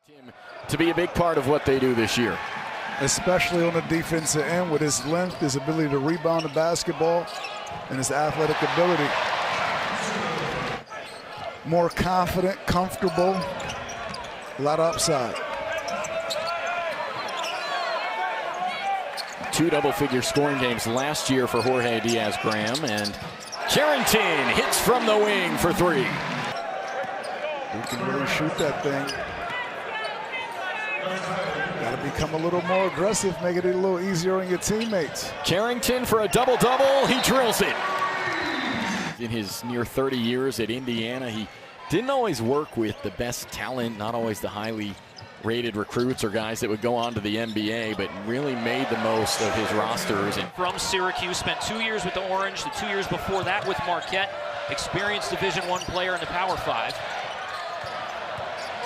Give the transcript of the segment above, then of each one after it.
Him to be a big part of what they do this year. Especially on the defensive end with his length, his ability to rebound the basketball, and his athletic ability. More confident, comfortable, a lot of upside. 2 double-figure scoring games last year for Jorge Diaz-Graham, and Carrington hits from the wing for 3. He can really shoot that thing. Got to become a little more aggressive, make it a little easier on your teammates. Carrington for a double-double. He drills it. In his near 30 years at Indiana, he didn't always work with the best talent, not always the highly rated recruits or guys that would go on to the NBA, but really made the most of his rosters. And from Syracuse, spent 2 years with the Orange, the 2 years before that with Marquette, experienced Division I player in the Power 5.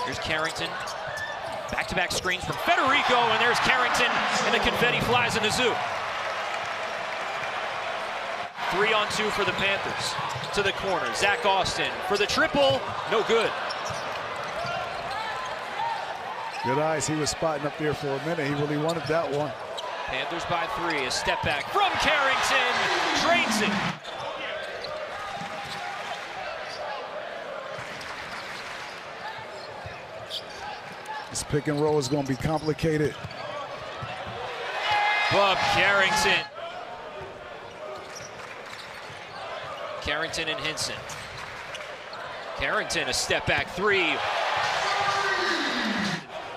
Here's Carrington. Back-to-back screens from Federico, and there's Carrington, and the confetti flies in the zoo. 3-on-2 for the Panthers. To the corner, Zach Austin for the triple, no good. Good eyes, he was spotting up there for a minute. He really wanted that one. Panthers by 3, a step back from Carrington, drains it. This pick and roll is going to be complicated. Bob Carrington. Carrington and Hinson. Carrington, a step back 3.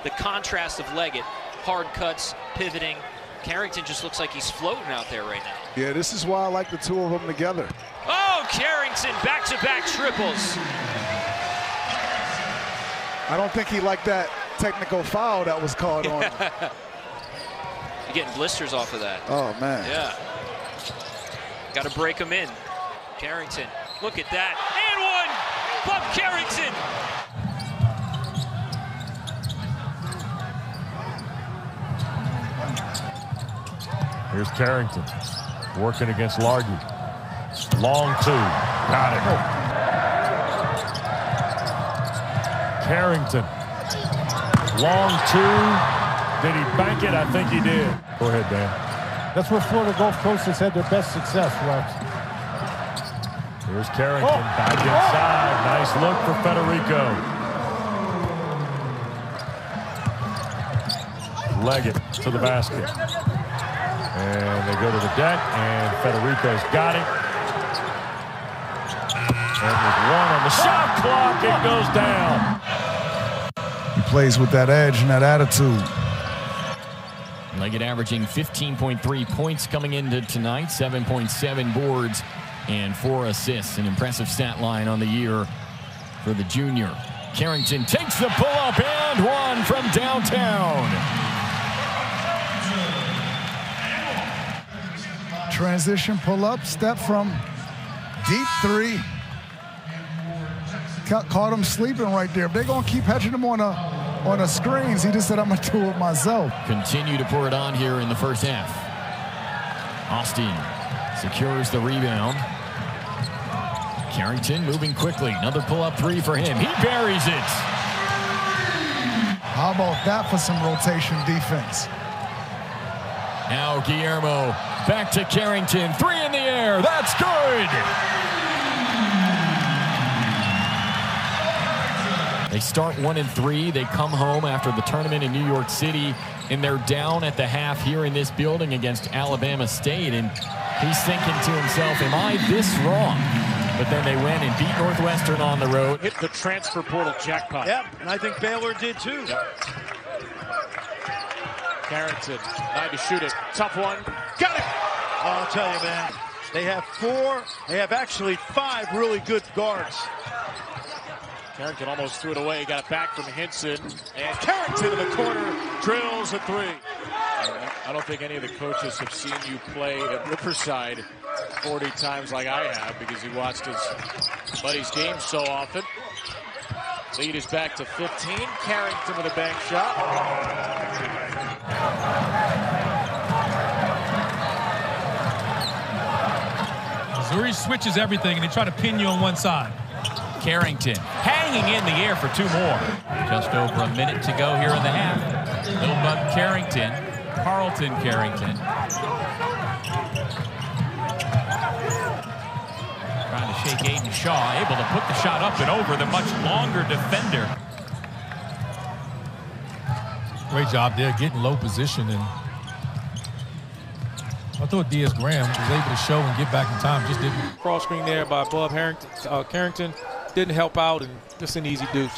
The contrast of Leggett, hard cuts, pivoting. Carrington just looks like he's floating out there right now. Yeah, this is why I like the 2 of them together. Oh, Carrington, back-to-back triples. I don't think he liked that technical foul that was called on him. You're getting blisters off of that. Oh, man. Yeah. Got to break him in. Carrington, look at that. And one! Bob Carrington! Here's Carrington working against Largy. Long 2. Got it. Carrington. Long 2. Did he bank it? I think he did. Go ahead, Dan. That's where Florida Gulf Coast has had their best success, Rex. Here's Carrington back inside. Nice look for Federico. Leggett to the basket. And they go to the deck, and Federico's got it. And with 1 on the shot clock, it goes down. He plays with that edge and that attitude. Leggett averaging 15.3 points coming into tonight, 7.7 boards, and 4 assists. An impressive stat line on the year for the junior. Carrington takes the pull-up and 1 from downtown. Transition pull-up, step from deep 3. Caught him sleeping right there. If they're going to keep hedging him on the screens, he just said, I'm going to do it myself. Continue to pour it on here in the first half. Austin secures the rebound. Carrington moving quickly. Another pull-up 3 for him. He buries it. How about that for some rotation defense? Now Guillermo back to Carrington. 3 in the air. That's good. They start 1-3. They come home after the tournament in New York City, and they're down at the half here in this building against Alabama State. And he's thinking to himself, am I this wrong? But then they went and beat Northwestern on the road. Hit the transfer portal jackpot. Yep, and I think Baylor did too. Yep. Carrington, trying to shoot it. Tough one. Got it! I'll tell you, man. They have actually 5 really good guards. Carrington almost threw it away. Got it back from Hinson. And Carrington in the corner drills a 3. I don't think any of the coaches have seen you play at Riverside 40 times like I have, because he watched his buddy's games so often. Lead is back to 15. Carrington with a bank shot. Missouri switches everything, and they try to pin you on one side. Carrington hanging hanging in the air for 2 more. Just over a minute to go here in the half. Little bug Carrington. Carlton Carrington. Trying to shake Aiden Shaw. Able to put the shot up and over the much longer defender. Great job there, getting low position, and I thought Diaz Graham was able to show and get back in time, just didn't. Cross screen there by Bob Carrington didn't help out, and just an easy deuce.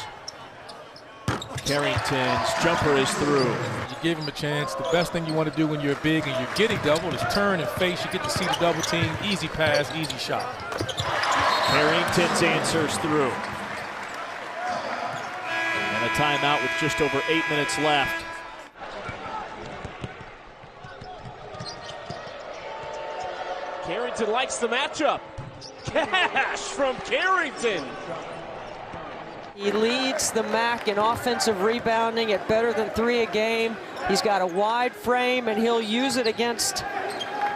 Carrington's jumper is through. You give him a chance. The best thing you want to do when you're big and you're getting doubled is turn and face. You get to see the double team. Easy pass, easy shot. Carrington's answers through. And a timeout with just over 8 minutes left. Carrington likes the matchup. Cash from Carrington. He leads the MAC in offensive rebounding at better than 3 a game. He's got a wide frame, and he'll use it against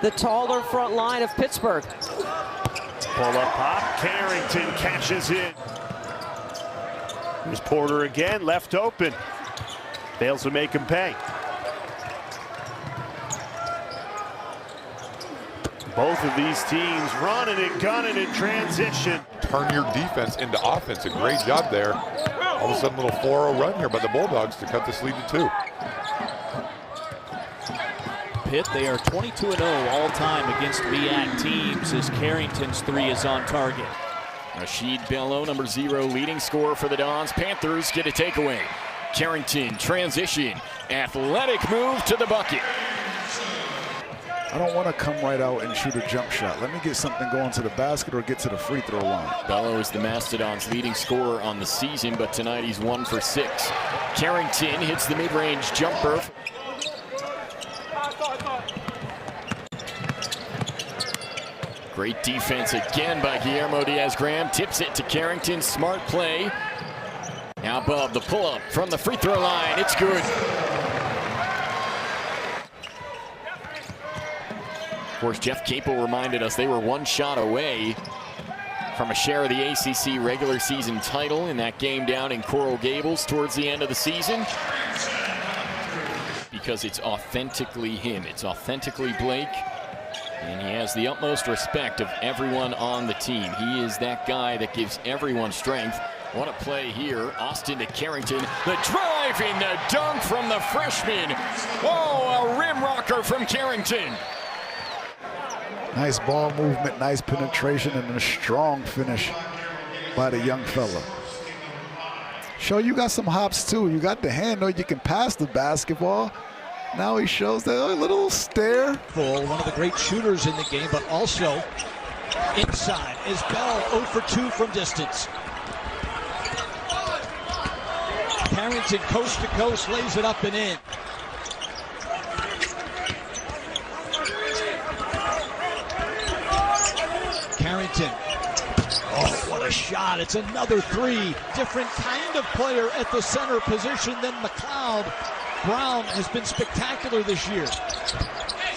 the taller front line of Pittsburgh. Pull-up pop. Carrington cashes in. Here's Porter again, left open. Fails to make him pay. Both of these teams running and gunning in transition. Turn your defense into offense. A great job there. All of a sudden, a little 4-0 run here by the Bulldogs to cut this lead to 2. Pitt, they are 22-0 all-time against MEAC teams as Carrington's 3 is on target. Rashid Bello, number 0, leading scorer for the Dons. Panthers get a takeaway. Carrington, transition, athletic move to the bucket. I don't want to come right out and shoot a jump shot. Let me get something going to the basket or get to the free throw line. Bello is the Mastodons' leading scorer on the season, but tonight he's 1 for 6. Carrington hits the mid-range jumper. Great defense again by Guillermo Diaz-Graham. Tips it to Carrington. Smart play. Now above the pull-up from the free throw line. It's good. Of course, Jeff Capel reminded us they were 1 shot away from a share of the ACC regular season title in that game down in Coral Gables towards the end of the season. Because it's authentically him. It's authentically Blake. And he has the utmost respect of everyone on the team. He is that guy that gives everyone strength. What a play here. Austin to Carrington. The drive in the dunk from the freshman. Oh, a rim rocker from Carrington. Nice ball movement, nice penetration, and a strong finish by the young fella. Show you got some hops too. You got the handle, you can pass the basketball. Now he shows that little stare. One of the great shooters in the game, but also inside is Bell 0 for 2 from distance. Carrington coast to coast lays it up and in. Carrington. Oh, what a shot. It's another 3. Different kind of player at the center position than McLeod. Brown has been spectacular this year.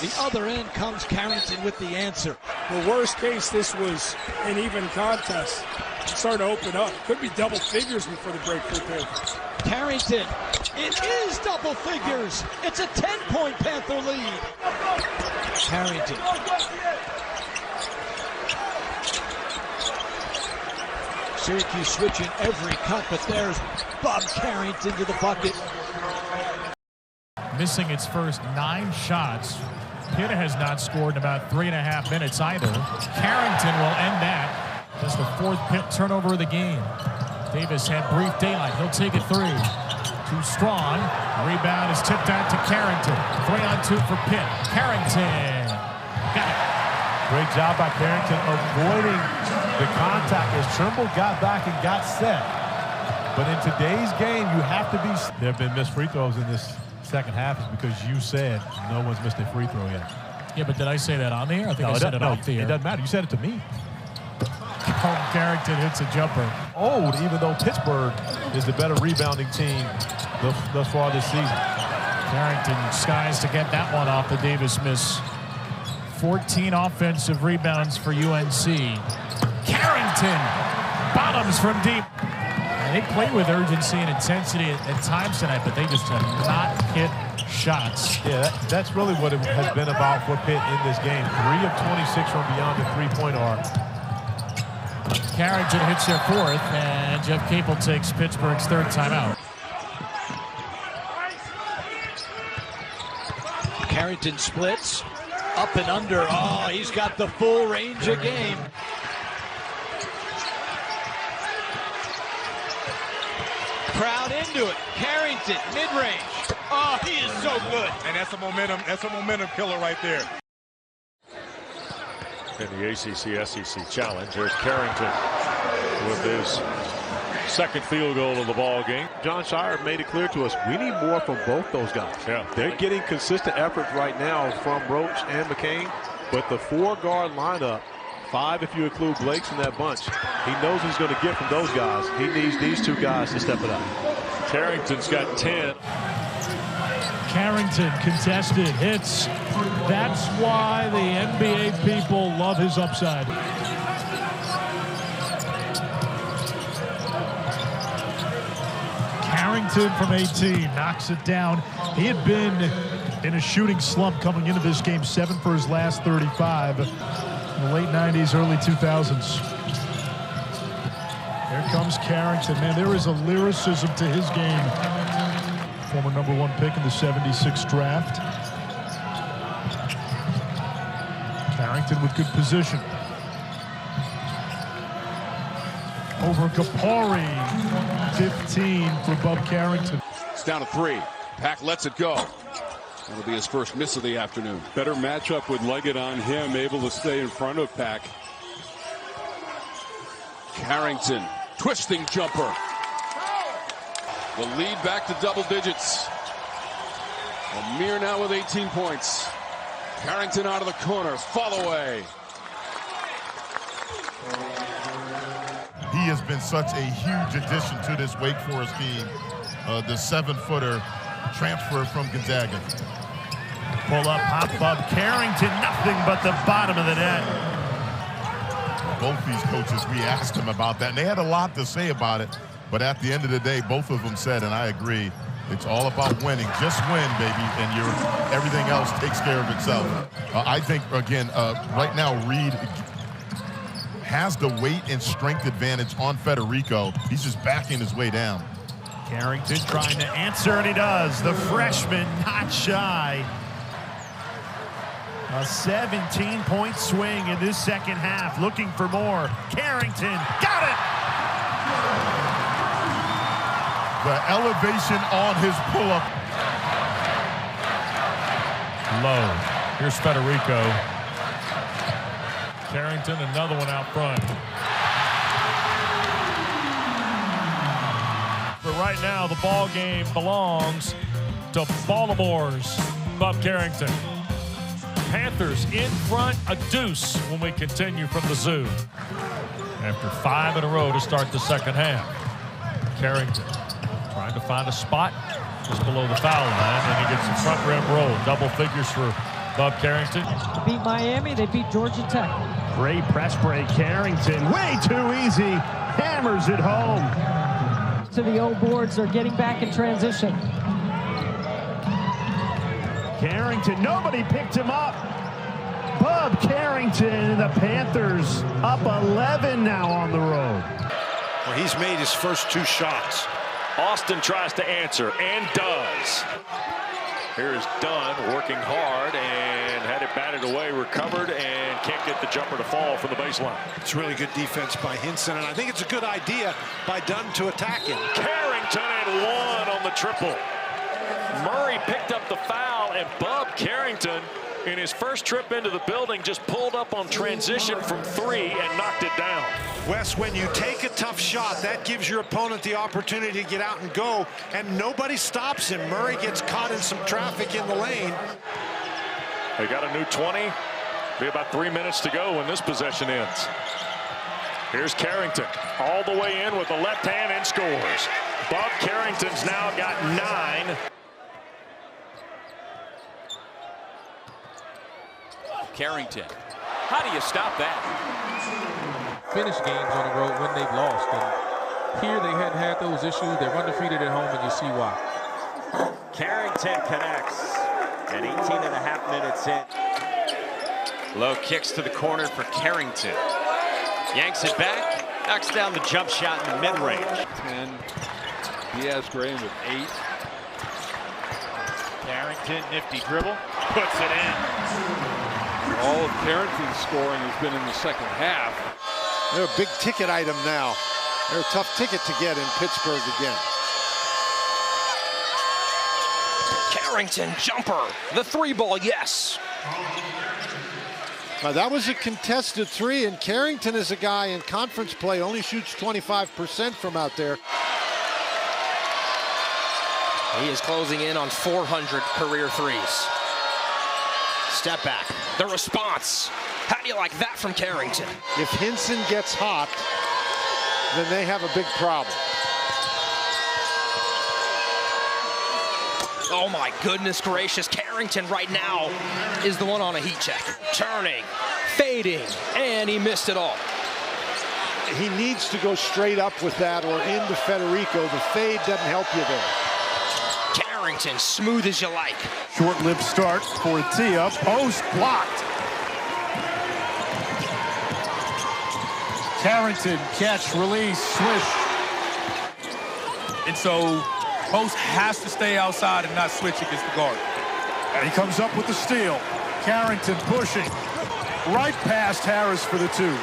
The other end comes Carrington with the answer. The worst case, this was an even contest. It's starting to open up. Could be double figures before the break for Pitt. Carrington. It is double figures. It's a 10-point Panther lead. Carrington. Syracuse switching every cut, but there's Bob Carrington to the bucket. Missing its first 9 shots. Pitt has not scored in about 3.5 minutes either. Carrington will end that. Just the 4th Pitt turnover of the game. Davis had brief daylight. He'll take a 3. Too strong. Rebound is tipped out to Carrington. 3-on-2 for Pitt. Carrington. Got it. Great job by Carrington avoiding the contact as Trimble got back and got set. But in today's game, you have to be. There have been missed free throws in this second half is because you said no one's missed a free throw yet. Yeah, but did I say that on the air? I think I said it off the air. It doesn't matter. You said it to me. Carrington hits a jumper. Old, even though Pittsburgh is the better rebounding team thus far this season. Carrington skies to get that one off the Davis miss. 14 offensive rebounds for UNC. Carrington bottoms from deep. They play with urgency and intensity at times tonight, but they just have not hit shots. Yeah, that's really what it has been about for Pitt in this game. 3 of 26 from beyond the three-point arc. Carrington hits their fourth, and Jeff Capel takes Pittsburgh's third timeout. Carrington splits, up and under. Oh, he's got the full range of game. Crowd into it. Carrington, mid-range. Oh, he is so good. And that's a momentum killer right there. In the ACC-SEC Challenge, there's Carrington with his second field goal of the ball game. John Shire made it clear to us we need more from both those guys. Yeah. They're getting consistent efforts right now from Roach and McCain, but the 4-guard lineup, 5 if you include Blake's in that bunch, he knows he's going to get from those guys. He needs these 2 guys to step it up. Carrington's got 10. Carrington contested hits. That's why the NBA people love his upside. Carrington from 18 knocks it down. He had been in a shooting slump coming into this game, 7 for his last 35 in the late 90s, early 2000s. Here comes Carrington. Man, there is a lyricism to his game. Former #1 pick in the '76 draft. Carrington with good position. Over Kapari. 15 for Bub Carrington. It's down to 3. Pack lets it go. That'll be his first miss of the afternoon. Better matchup with Leggett on him, able to stay in front of Pack. Carrington, twisting jumper. The lead back to double digits. Amir now with 18 points. Carrington out of the corner, fall away. He has been such a huge addition to this Wake Forest team. The 7-footer transfer from Gonzaga. Pull up, hop Bub Carrington, nothing but the bottom of the net. Both these coaches, we asked them about that, and they had a lot to say about it. But at the end of the day, both of them said, and I agree, it's all about winning. Just win, baby, and everything else takes care of itself. I think, again, right now, Reed has the weight and strength advantage on Federico. He's just backing his way down. Carrington trying to answer, and he does. The freshman not shy. A 17-point swing in this second half. Looking for more. Carrington got it! The elevation on his pull-up. Low. Here's Federico. Carrington, another one out front. But right now, the ball game belongs to Baltimore's Bub Carrington. Panthers in front, a deuce when we continue from the zoo. After 5 in a row to start the second half. Carrington trying to find a spot just below the foul line, and he gets the front rim roll. Double figures for Bub Carrington. They beat Miami, they beat Georgia Tech. Great press break, Carrington. Way too easy. Hammers it home. To the old boards, they're getting back in transition. Carrington, nobody picked him up. Bub Carrington and the Panthers up 11 now on the road. Well, he's made his first 2 shots. Austin tries to answer and does. Here's Dunn working hard and had it batted away, recovered, and can't get the jumper to fall from the baseline. It's really good defense by Hinson, and I think it's a good idea by Dunn to attack him. Carrington and 1 on the triple. Murray picked up the foul, and Bub Carrington, in his first trip into the building, just pulled up on transition from 3 and knocked it down. Wes, when you take a tough shot, that gives your opponent the opportunity to get out and go, and nobody stops him. Murray gets caught in some traffic in the lane. They got a new 20. Be about 3 minutes to go when this possession ends. Here's Carrington all the way in with the left hand and scores. Bub Carrington's now got 9. Carrington. How do you stop that? Finish games on the road when they've lost, and Here they hadn't had those issues. They're undefeated at home, and you see why. Carrington connects at 18.5 minutes in. Low kicks to the corner for Carrington. Yanks it back, knocks down the jump shot in the mid-range. 10. Diaz-Graham with 8. Carrington, nifty dribble, puts it in. All of Carrington's scoring has been in the second half. They're a big ticket item now. They're a tough ticket to get in Pittsburgh again. Carrington jumper, the 3-ball, yes. Now that was a contested 3, and Carrington is a guy in conference play only shoots 25% from out there. He is closing in on 400 career threes. Step back, the response. How do you like that from Carrington? If Hinson gets hot, then they have a big problem. Oh my goodness gracious, Carrington right now is the one on a heat check. Turning, fading, and he missed it all. He needs to go straight up with that or into Federico. The fade doesn't help you there. Carrington, smooth as you like. Short-lived start for Tia. Post blocked. Carrington, catch, release, swish. And so Post has to stay outside and not switch against the guard. And he comes up with the steal. Carrington pushing. Right past Harris for the 2.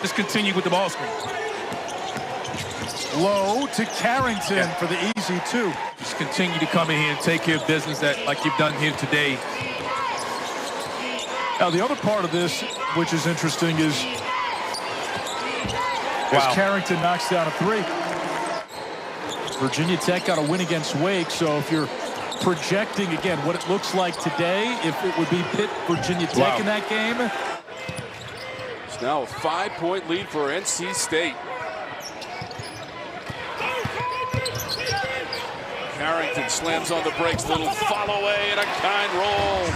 Just continue with the ball screen. Low to Carrington for the easy 2. Just continue to come in here and take care of business like you've done here today. Now, the other part of this, which is interesting, is as Carrington knocks down a 3. Virginia Tech got a win against Wake, so if you're projecting, again, what it looks like today, if it would be Pitt, Virginia Tech in that game. It's now a 5-point lead for NC State. Carrington slams on the brakes, little follow away and a kind roll.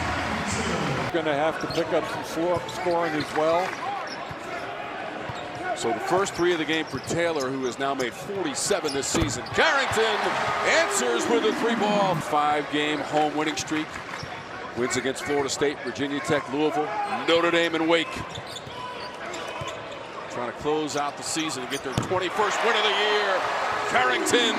Going to have to pick up some scoring as well. So the first 3 of the game for Taylor, who has now made 47 this season. Carrington answers with a 3-ball. 5-game home winning streak. Wins against Florida State, Virginia Tech, Louisville, Notre Dame, and Wake. Trying to close out the season and get their 21st win of the year. Carrington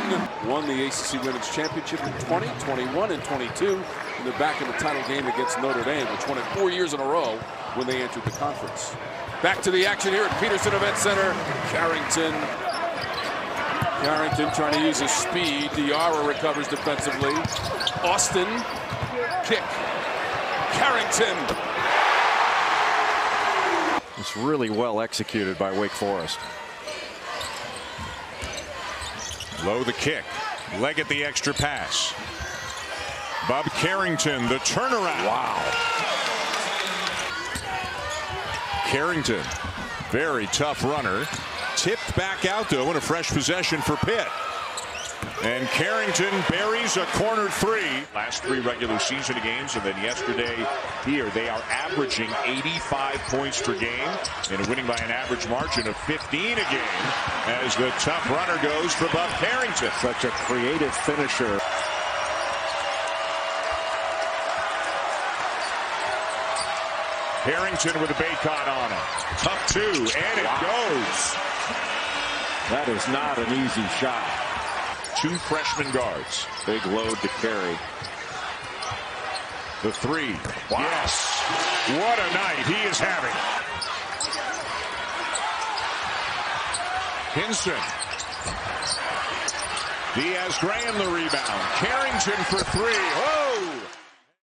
won the ACC Women's Championship in 20, 21, and 22. And they're back in the title game against Notre Dame, which won it 4 years in a row when they entered the conference. Back to the action here at Peterson Event Center. Carrington trying to use his speed. Diarra recovers defensively. Austin, kick. Carrington. It's really well executed by Wake Forest. Low the kick. Leggett the extra pass. Bob Carrington the turnaround. Wow. Carrington, very tough runner. Tipped back out though in a fresh possession for Pitt. And Carrington buries a corner 3. Last 3 regular season games, and then yesterday here they are averaging 85 points per game and winning by an average margin of 15 a game as the tough runner goes for Bob Carrington. Such a creative finisher. Carrington with a Baycott on him. Tough 2, and it goes. That is not an easy shot. 2 freshman guards. Big load to carry. The 3. Wow. Yes. What a night he is having. Hinson. Diaz-Graham the rebound. Carrington for 3. Whoa.